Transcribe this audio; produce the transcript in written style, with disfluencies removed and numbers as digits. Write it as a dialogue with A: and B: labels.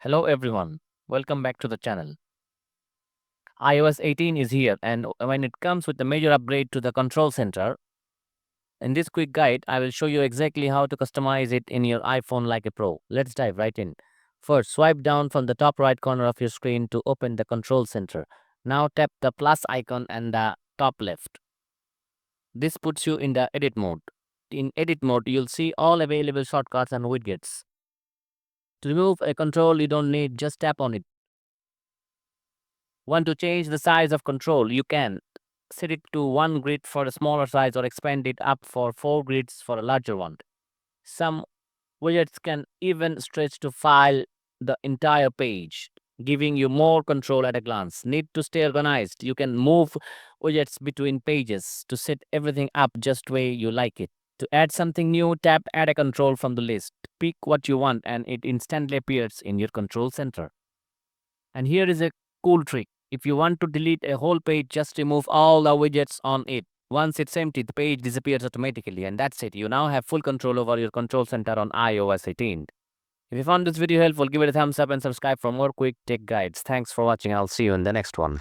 A: Hello everyone, welcome back to the channel. iOS 18 is here, and when it comes with a major upgrade to the control center, in this quick guide, I will show you exactly how to customize it in your iPhone like a pro. Let's dive right in. First, swipe down from the top right corner of your screen to open the control center. Now tap the plus icon and the top left. This puts you in the edit mode. In edit mode, you'll see all available shortcuts and widgets. To remove a control you don't need, just tap on it. Want to change the size of control? You can set it to one grid for a smaller size or expand it up for 4 grids for a larger one. Some widgets can even stretch to file the entire page, giving you more control at a glance. Need to stay organized? You can move widgets between pages to set everything up just way you like it. To add something new, tap Add a control from the list. Pick what you want and it instantly appears in your control center. And here is a cool trick. If you want to delete a whole page, just remove all the widgets on it. Once it's empty, the page disappears automatically, and that's it. You now have full control over your control center on iOS 18. If you found this video helpful, give it a thumbs up and subscribe for more quick tech guides. Thanks for watching. I'll see you in the next one.